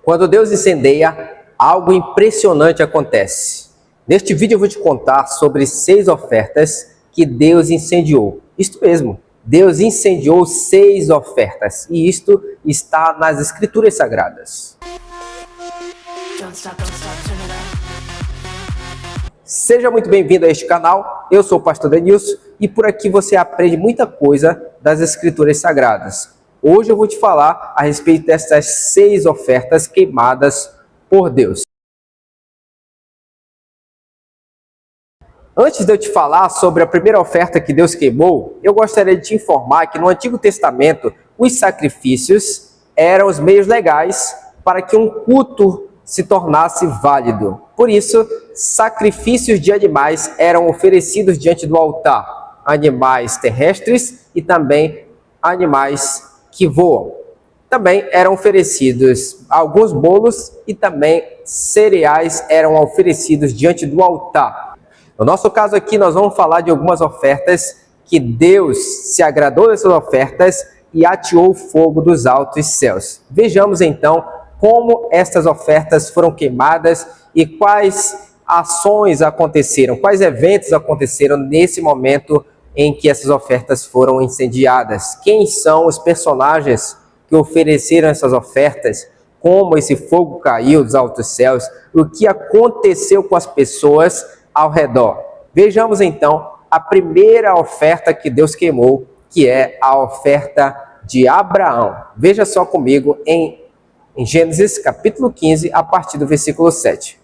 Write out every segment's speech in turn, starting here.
Quando Deus incendeia, algo impressionante acontece. Neste vídeo eu vou te contar sobre 6 ofertas que Deus incendiou. Isto mesmo, Deus incendiou 6 ofertas. E isto está nas Escrituras Sagradas. Seja muito bem-vindo a este canal. Eu sou o pastor Denilson e por aqui você aprende muita coisa das Escrituras Sagradas. Hoje eu vou te falar a respeito dessas 6 ofertas queimadas por Deus. Antes de eu te falar sobre a primeira oferta que Deus queimou, eu gostaria de te informar que no Antigo Testamento, os sacrifícios eram os meios legais para que um culto se tornasse válido. Por isso, sacrifícios de animais eram oferecidos diante do altar. Animais terrestres e também animais que voam. Também eram oferecidos alguns bolos e também cereais eram oferecidos diante do altar. No nosso caso aqui, nós vamos falar de algumas ofertas que Deus se agradou dessas ofertas e ateou o fogo dos altos céus. Vejamos então como estas ofertas foram queimadas e quais ações aconteceram, quais eventos aconteceram nesse momento em que essas ofertas foram incendiadas. Quem são os personagens que ofereceram essas ofertas? Como esse fogo caiu dos altos céus? O que aconteceu com as pessoas ao redor? Vejamos então a primeira oferta que Deus queimou, que é a oferta de Abraão. Veja só comigo em Gênesis capítulo 15, a partir do versículo 7.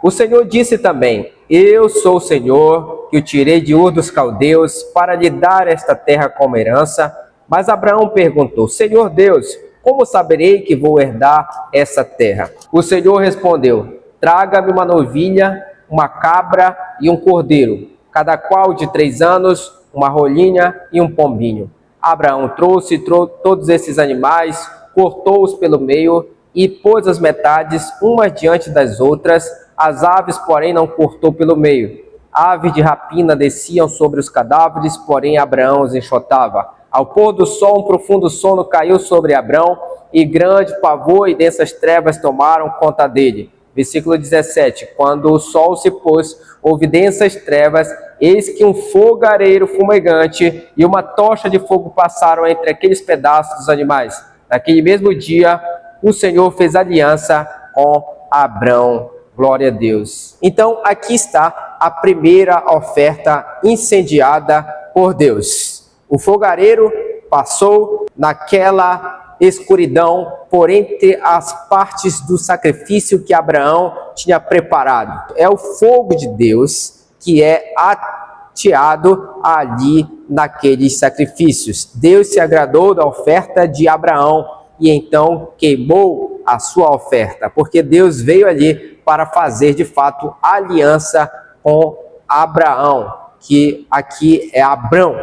O Senhor disse também: Eu sou o Senhor, que o tirei de Ur dos Caldeus, para lhe dar esta terra como herança. Mas Abraão perguntou: Senhor Deus, como saberei que vou herdar essa terra? O Senhor respondeu: Traga-me uma novilha, uma cabra e um cordeiro, cada qual de 3 anos, uma rolinha e um pombinho. Abraão trouxe todos esses animais, cortou-os pelo meio e pôs as metades umas diante das outras. As aves, porém, não cortou pelo meio. Aves de rapina desciam sobre os cadáveres, porém Abraão os enxotava. Ao pôr do sol, um profundo sono caiu sobre Abraão, e grande pavor e densas trevas tomaram conta dele. Versículo 17. Quando o sol se pôs, houve densas trevas, eis que um fogareiro fumegante e uma tocha de fogo passaram entre aqueles pedaços dos animais. Naquele mesmo dia, o Senhor fez aliança com Abraão. Glória a Deus. Então, aqui está a primeira oferta incendiada por Deus. O fogareiro passou naquela escuridão por entre as partes do sacrifício que Abraão tinha preparado. É o fogo de Deus que é ateado ali naqueles sacrifícios. Deus se agradou da oferta de Abraão e então queimou a sua oferta, porque Deus veio ali para fazer de fato aliança com Abraão, que aqui é Abrão.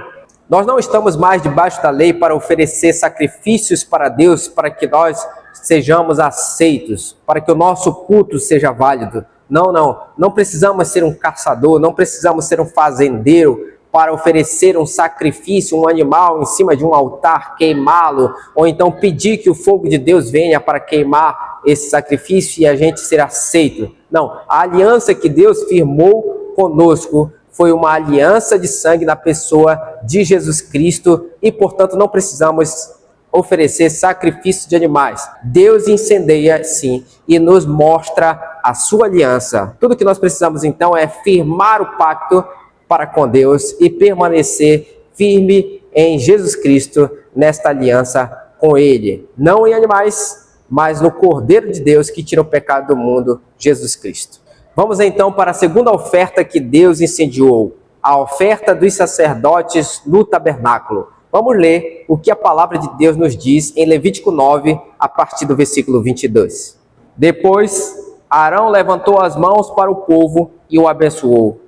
Nós não estamos mais debaixo da lei para oferecer sacrifícios para Deus, para que nós sejamos aceitos, para que o nosso culto seja válido. Não precisamos ser um caçador, não precisamos ser um fazendeiro para oferecer um sacrifício, um animal em cima de um altar, queimá-lo, ou então pedir que o fogo de Deus venha para queimar esse sacrifício e a gente ser aceito. Não, a aliança que Deus firmou conosco foi uma aliança de sangue na pessoa de Jesus Cristo e, portanto, não precisamos oferecer sacrifício de animais. Deus incendeia, sim, e nos mostra a sua aliança. Tudo que nós precisamos, então, é firmar o pacto para com Deus e permanecer firme em Jesus Cristo, nesta aliança com Ele. Não em animais, mas no Cordeiro de Deus que tira o pecado do mundo, Jesus Cristo. Vamos então para a segunda oferta que Deus incendiou, a oferta dos sacerdotes no tabernáculo. Vamos ler o que a palavra de Deus nos diz em Levítico 9, a partir do versículo 22. Depois, Arão levantou as mãos para o povo e o abençoou.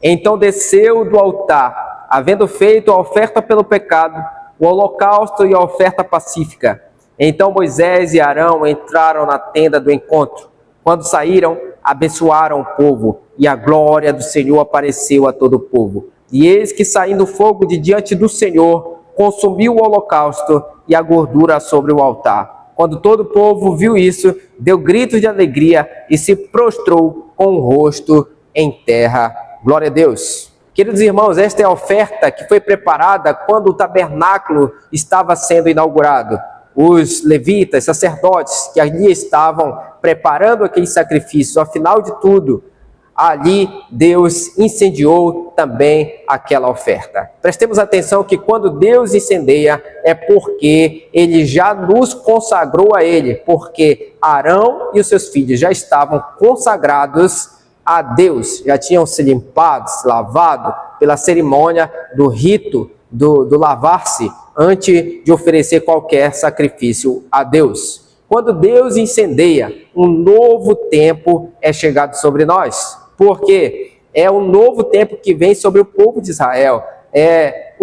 Então desceu do altar, havendo feito a oferta pelo pecado, o holocausto e a oferta pacífica. Então Moisés e Arão entraram na tenda do encontro. Quando saíram, abençoaram o povo, e a glória do Senhor apareceu a todo o povo. E eis que, saindo fogo de diante do Senhor, consumiu o holocausto e a gordura sobre o altar. Quando todo o povo viu isso, deu gritos de alegria e se prostrou com o rosto em terra. Glória a Deus. Queridos irmãos, esta é a oferta que foi preparada quando o tabernáculo estava sendo inaugurado. Os levitas, sacerdotes que ali estavam preparando aqueles sacrifícios, afinal de tudo, ali Deus incendiou também aquela oferta. Prestemos atenção que quando Deus incendeia é porque Ele já nos consagrou a Ele, porque Arão e os seus filhos já estavam consagrados a Deus, já tinham se limpado, se lavado pela cerimônia do rito do lavar-se antes de oferecer qualquer sacrifício a Deus. Quando Deus incendeia, um novo tempo é chegado sobre nós. Porque é um novo tempo que vem sobre o povo de Israel. É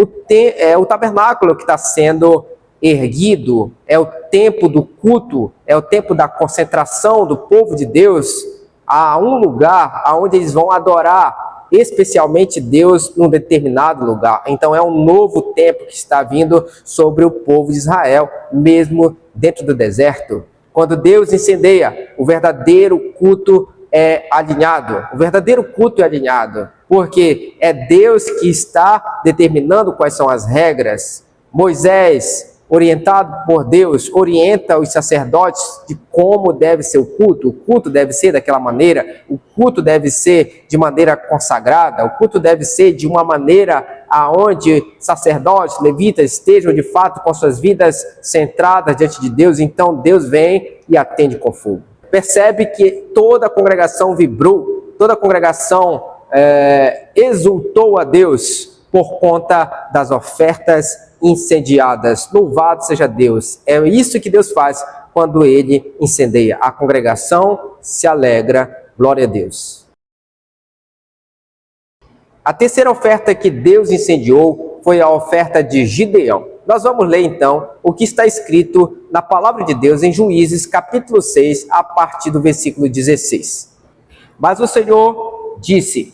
o tabernáculo que está sendo erguido, é o tempo do culto, é o tempo da concentração do povo de Deus a um lugar onde eles vão adorar especialmente Deus num determinado lugar. Então é um novo tempo que está vindo sobre o povo de Israel, mesmo dentro do deserto. Quando Deus incendeia, o verdadeiro culto é alinhado. O verdadeiro culto é alinhado, porque é Deus que está determinando quais são as regras. Moisés, orientado por Deus, orienta os sacerdotes de como deve ser o culto. O culto deve ser daquela maneira, o culto deve ser de maneira consagrada, o culto deve ser de uma maneira aonde sacerdotes, levitas estejam de fato com suas vidas centradas diante de Deus. Então Deus vem e atende com fogo. Percebe que toda a congregação vibrou, toda a congregação exultou a Deus por conta das ofertas incendiadas. Louvado seja Deus. É isso que Deus faz quando Ele incendeia. A congregação se alegra. Glória a Deus. A terceira oferta que Deus incendiou foi a oferta de Gideão. Nós vamos ler então o que está escrito na palavra de Deus em Juízes, capítulo 6, a partir do versículo 16. Mas o Senhor disse: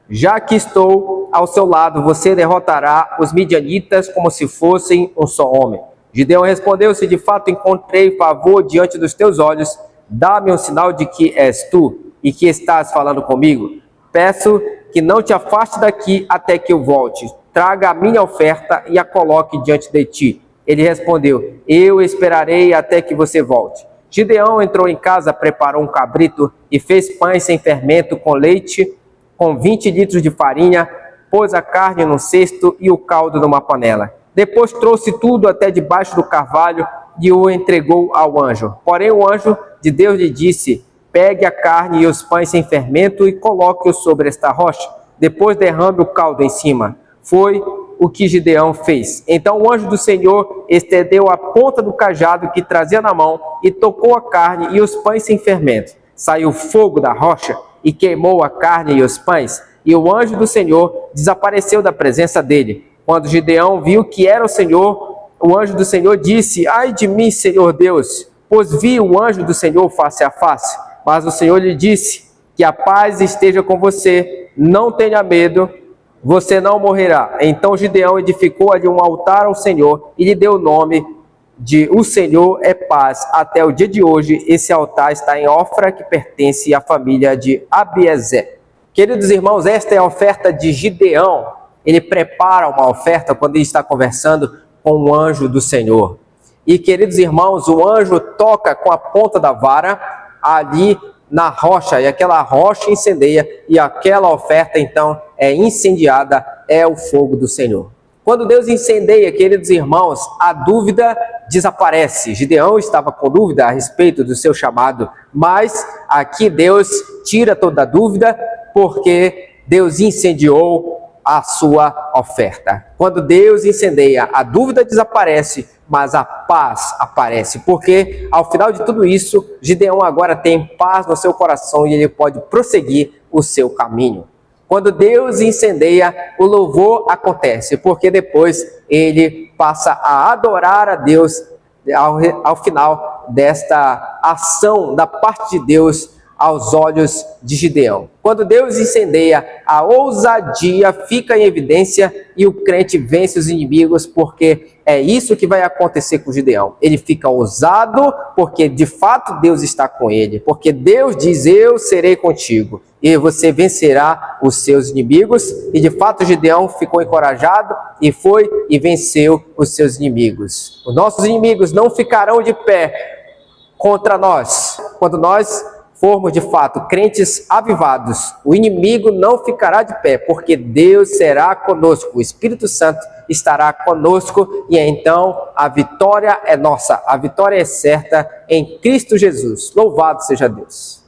já que estou ao seu lado, você derrotará os midianitas como se fossem um só homem. Gideão respondeu: se de fato encontrei favor diante dos teus olhos, dá-me um sinal de que és tu e que estás falando comigo. Peço que não te afaste daqui até que eu volte. Traga a minha oferta e a coloque diante de ti. Ele respondeu: eu esperarei até que você volte. Gideão entrou em casa, preparou um cabrito e fez pães sem fermento com leite, com 20 litros de farinha, pôs a carne num cesto e o caldo numa panela. Depois trouxe tudo até debaixo do carvalho e o entregou ao anjo. Porém o anjo de Deus lhe disse: pegue a carne e os pães sem fermento e coloque-os sobre esta rocha. Depois derrame o caldo em cima. Foi o que Gideão fez. Então o anjo do Senhor estendeu a ponta do cajado que trazia na mão e tocou a carne e os pães sem fermento. Saiu fogo da rocha e queimou a carne e os pães, e o anjo do Senhor desapareceu da presença dele. Quando Gideão viu que era o Senhor, o anjo do Senhor disse: ai de mim, Senhor Deus, pois vi o anjo do Senhor face a face. Mas o Senhor lhe disse: que a paz esteja com você, não tenha medo, você não morrerá. Então Gideão edificou ali um altar ao Senhor e lhe deu o nome de O Senhor é Paz. Até o dia de hoje, esse altar está em Ofra, que pertence à família de Abiezer. Queridos irmãos, esta é a oferta de Gideão. Ele prepara uma oferta quando ele está conversando com o anjo do Senhor. E, queridos irmãos, o anjo toca com a ponta da vara ali na rocha, e aquela rocha incendeia, e aquela oferta então é incendiada, é o fogo do Senhor. Quando Deus incendeia, queridos irmãos, a dúvida desaparece. Gideão estava com dúvida a respeito do seu chamado, mas aqui Deus tira toda a dúvida, porque Deus incendiou a sua oferta. Quando Deus incendeia, a dúvida desaparece, mas a paz aparece, porque ao final de tudo isso, Gideão agora tem paz no seu coração e ele pode prosseguir o seu caminho. Quando Deus incendeia, o louvor acontece, porque depois ele passa a adorar a Deus ao final desta ação da parte de Deus aos olhos de Gideão. Quando Deus incendeia, a ousadia fica em evidência e o crente vence os inimigos, porque é isso que vai acontecer com Gideão. Ele fica ousado porque de fato Deus está com ele, porque Deus diz: eu serei contigo e você vencerá os seus inimigos. E de fato Gideão ficou encorajado e foi e venceu os seus inimigos. Os nossos inimigos não ficarão de pé contra nós quando nós formos de fato crentes avivados. O inimigo não ficará de pé, porque Deus será conosco, o Espírito Santo estará conosco, e então a vitória é nossa, a vitória é certa em Cristo Jesus. Louvado seja Deus.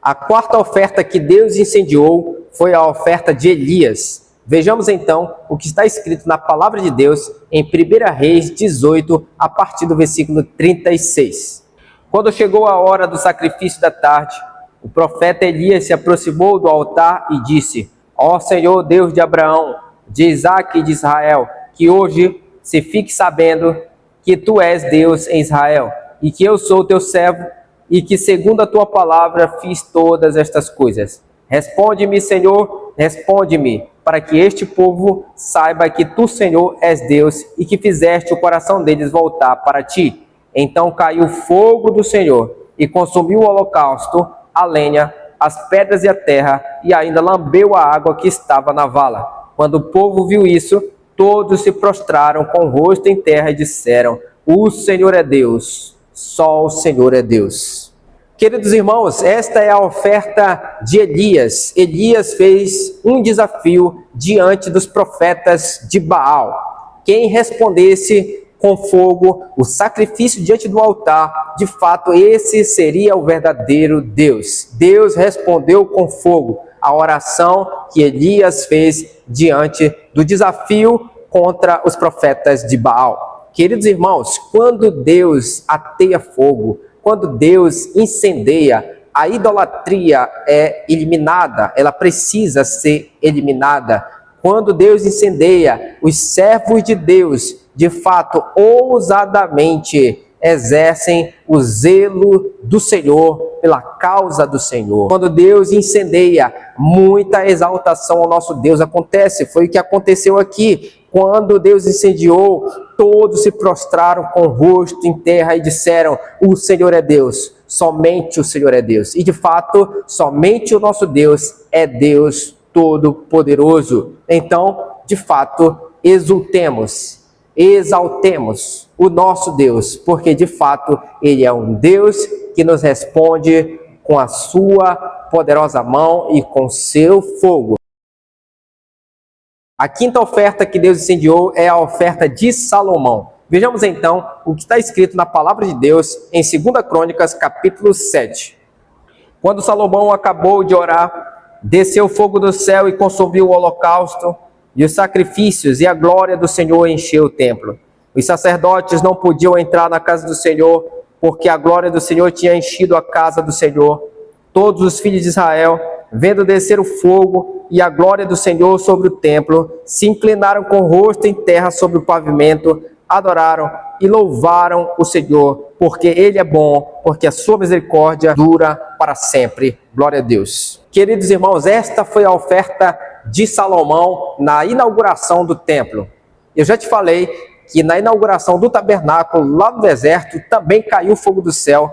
A quarta oferta que Deus incendiou foi a oferta de Elias. Vejamos então o que está escrito na palavra de Deus em 1 Reis 18, a partir do versículo 36. Quando chegou a hora do sacrifício da tarde, o profeta Elias se aproximou do altar e disse: ó Senhor Deus de Abraão, de Isaque e de Israel, que hoje se fique sabendo que tu és Deus em Israel, e que eu sou teu servo, e que segundo a tua palavra fiz todas estas coisas. Responde-me, Senhor, responde-me, para que este povo saiba que tu, Senhor, és Deus, e que fizeste o coração deles voltar para ti. Então caiu o fogo do Senhor e consumiu o holocausto, a lenha, as pedras e a terra, e ainda lambeu a água que estava na vala. Quando o povo viu isso, todos se prostraram com o rosto em terra e disseram: o Senhor é Deus, só o Senhor é Deus. Queridos irmãos, esta é a oferta de Elias. Elias fez um desafio diante dos profetas de Baal. Quem respondesse com fogo o sacrifício diante do altar, de fato esse seria o verdadeiro Deus. Deus respondeu com fogo a oração que Elias fez diante do desafio contra os profetas de Baal. Queridos irmãos, quando Deus ateia fogo, quando Deus incendeia, a idolatria é eliminada, ela precisa ser eliminada. Quando Deus incendeia, os servos de Deus, de fato, ousadamente exercem o zelo do Senhor, pela causa do Senhor. Quando Deus incendeia, muita exaltação ao nosso Deus acontece. Foi o que aconteceu aqui. Quando Deus incendiou, todos se prostraram com o rosto em terra e disseram: o Senhor é Deus, somente o Senhor é Deus. E de fato, somente o nosso Deus é Deus Todo-Poderoso. Então, de fato, exultemos, exaltemos o nosso Deus, porque de fato Ele é um Deus que nos responde com a sua poderosa mão e com seu fogo. A quinta oferta que Deus incendiou é a oferta de Salomão. Vejamos então o que está escrito na palavra de Deus em 2 Crônicas, capítulo 7. Quando Salomão acabou de orar, desceu fogo do céu e consumiu o holocausto e os sacrifícios, e a glória do Senhor encheu o templo. Os sacerdotes não podiam entrar na casa do Senhor, porque a glória do Senhor tinha enchido a casa do Senhor. Todos os filhos de Israel, vendo descer o fogo e a glória do Senhor sobre o templo, se inclinaram com o rosto em terra sobre o pavimento, adoraram e louvaram o Senhor, porque Ele é bom, porque a sua misericórdia dura para sempre. Glória a Deus. Queridos irmãos, esta foi a oferta de Salomão na inauguração do templo. Eu já te falei que na inauguração do tabernáculo, lá no deserto, também caiu fogo do céu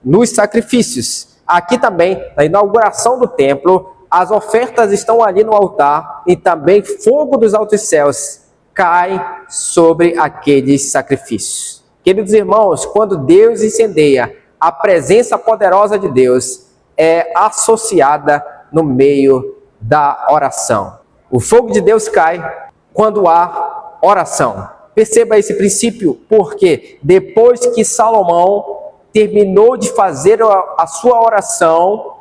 nos sacrifícios. Aqui também, na inauguração do templo, as ofertas estão ali no altar e também fogo dos altos céus cai sobre aqueles sacrifícios. Queridos irmãos, quando Deus incendeia, a presença poderosa de Deus é associada no meio da oração. O fogo de Deus cai quando há oração. Perceba esse princípio, porque depois que Salomão terminou de fazer a sua oração,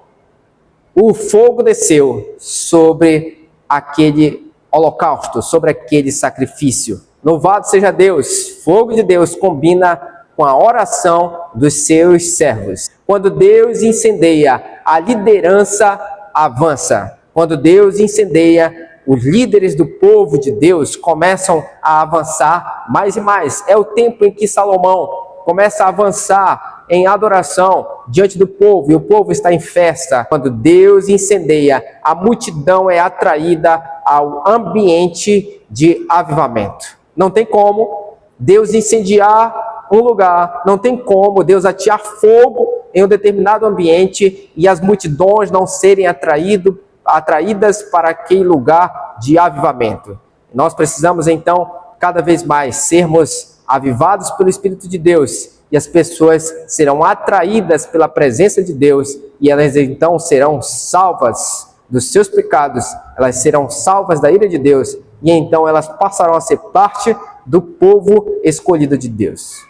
o fogo desceu sobre aquele holocausto, sobre aquele sacrifício. Louvado seja Deus! Fogo de Deus combina com a oração dos seus servos. Quando Deus incendeia, a liderança avança. Quando Deus incendeia, os líderes do povo de Deus começam a avançar mais e mais. É o tempo em que Salomão começa a avançar em adoração diante do povo, e o povo está em festa. Quando Deus incendeia, a multidão é atraída ao ambiente de avivamento. Não tem como Deus incendiar um lugar, não tem como Deus atear fogo em um determinado ambiente e as multidões não serem atraídas para aquele lugar de avivamento. Nós precisamos então cada vez mais sermos avivados pelo Espírito de Deus, e as pessoas serão atraídas pela presença de Deus, e elas então serão salvas dos seus pecados, elas serão salvas da ira de Deus, e então elas passarão a ser parte do povo escolhido de Deus.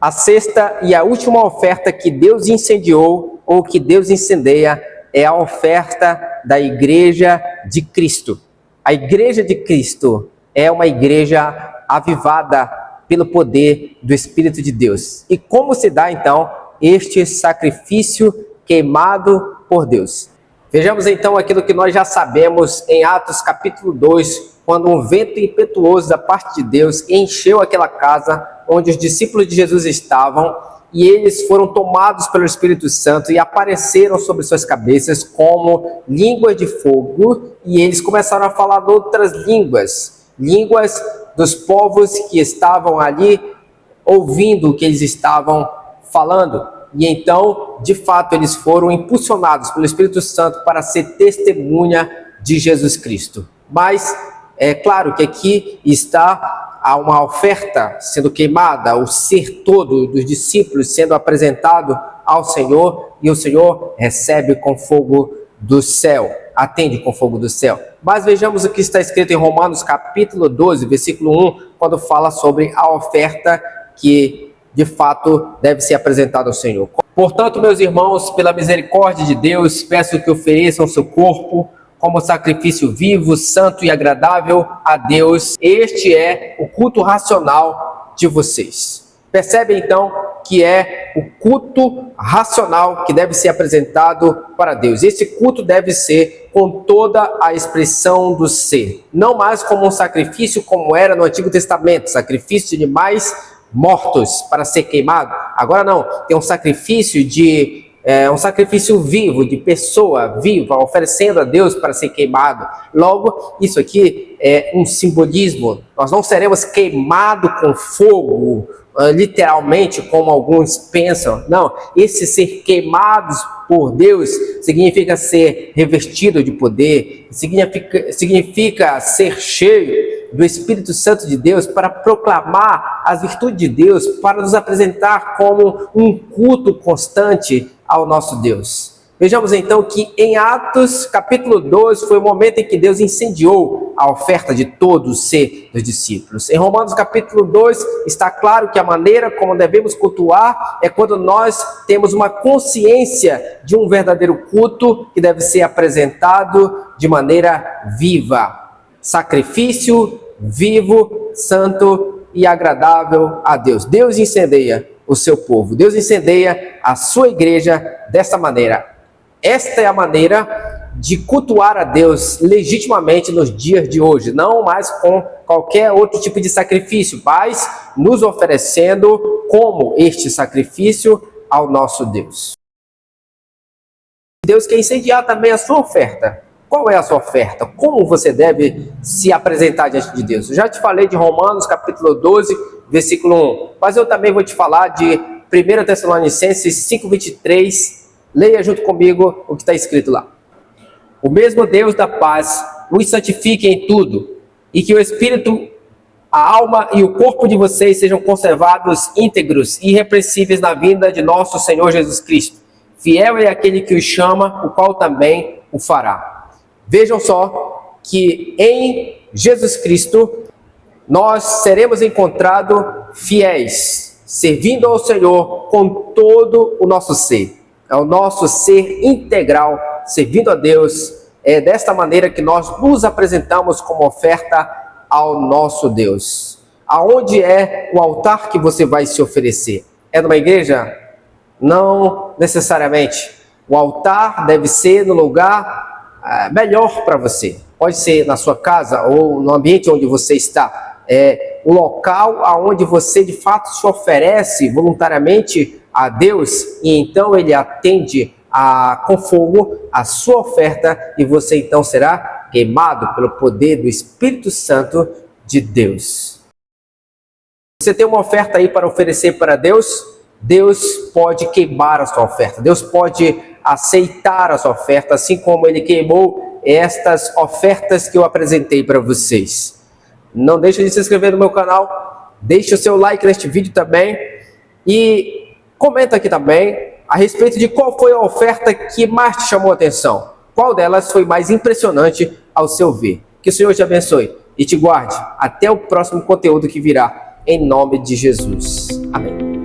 A sexta e a última oferta que Deus incendiou, ou que Deus incendeia, é a oferta da Igreja de Cristo. A Igreja de Cristo é uma igreja avivada pelo poder do Espírito de Deus. E como se dá, então, este sacrifício queimado por Deus? Vejamos, então, aquilo que nós já sabemos em Atos capítulo 2, quando um vento impetuoso da parte de Deus encheu aquela casa onde os discípulos de Jesus estavam, e eles foram tomados pelo Espírito Santo e apareceram sobre suas cabeças como línguas de fogo, e eles começaram a falar outras línguas dos povos que estavam ali ouvindo o que eles estavam falando. E então, de fato, eles foram impulsionados pelo Espírito Santo para ser testemunha de Jesus Cristo. Mas é claro que aqui está uma oferta sendo queimada, o ser todo dos discípulos sendo apresentado ao Senhor, e o Senhor recebe com fogo do céu, atende com fogo do céu. Mas vejamos o que está escrito em Romanos capítulo 12, versículo 1, quando fala sobre a oferta que de fato deve ser apresentada ao Senhor. Portanto, meus irmãos, pela misericórdia de Deus, peço que ofereçam seu corpo como sacrifício vivo, santo e agradável a Deus. Este é o culto racional de vocês. Percebe então que é o culto racional que deve ser apresentado para Deus. Esse culto deve ser com toda a expressão do ser, não mais como um sacrifício como era no Antigo Testamento, sacrifício de animais mortos para ser queimado. Agora não, tem um sacrifício um sacrifício vivo, de pessoa viva, oferecendo a Deus para ser queimado. Logo, isso aqui é um simbolismo. Nós não seremos queimados com fogo, literalmente, como alguns pensam. Não, esse ser queimados por Deus significa ser revestido de poder, significa ser cheio do Espírito Santo de Deus para proclamar as virtudes de Deus, para nos apresentar como um culto constante ao nosso Deus. Vejamos então que em Atos capítulo 12 foi o momento em que Deus incendiou a oferta de todo o ser dos discípulos. Em Romanos capítulo 2 está claro que a maneira como devemos cultuar é quando nós temos uma consciência de um verdadeiro culto que deve ser apresentado de maneira viva. Sacrifício vivo, santo e agradável a Deus. Deus incendeia o seu povo. Deus incendeia a sua igreja desta maneira. Esta é a maneira de cultuar a Deus legitimamente nos dias de hoje, não mais com qualquer outro tipo de sacrifício, mas nos oferecendo como este sacrifício ao nosso Deus. Deus quer incendiar também a sua oferta. Qual é a sua oferta? Como você deve se apresentar diante de Deus? Eu já te falei de Romanos capítulo 12, versículo 1, mas eu também vou te falar de 1 Tessalonicenses 5:23. Leia junto comigo o que está escrito lá. O mesmo Deus da paz os santifique em tudo, e que o Espírito, a alma e o corpo de vocês sejam conservados íntegros e irrepreensíveis na vinda de nosso Senhor Jesus Cristo. Fiel é aquele que os chama, o qual também o fará. Vejam só que em Jesus Cristo nós seremos encontrados fiéis, servindo ao Senhor com todo o nosso ser. É o nosso ser integral, servindo a Deus. É desta maneira que nós nos apresentamos como oferta ao nosso Deus. Aonde é o altar que você vai se oferecer? É numa igreja? Não necessariamente. O altar deve ser no lugar melhor para você. Pode ser na sua casa ou no ambiente onde você está. o local aonde você de fato se oferece voluntariamente a Deus, e então Ele atende com fogo a sua oferta, e você então será queimado pelo poder do Espírito Santo de Deus. Você tem uma oferta aí para oferecer para Deus? Deus pode queimar a sua oferta, Deus pode aceitar a sua oferta, assim como Ele queimou estas ofertas que eu apresentei para vocês. Não deixe de se inscrever no meu canal, deixe o seu like neste vídeo também, e comenta aqui também a respeito de qual foi a oferta que mais te chamou a atenção. Qual delas foi mais impressionante ao seu ver? Que o Senhor te abençoe e te guarde. Até o próximo conteúdo que virá, em nome de Jesus. Amém.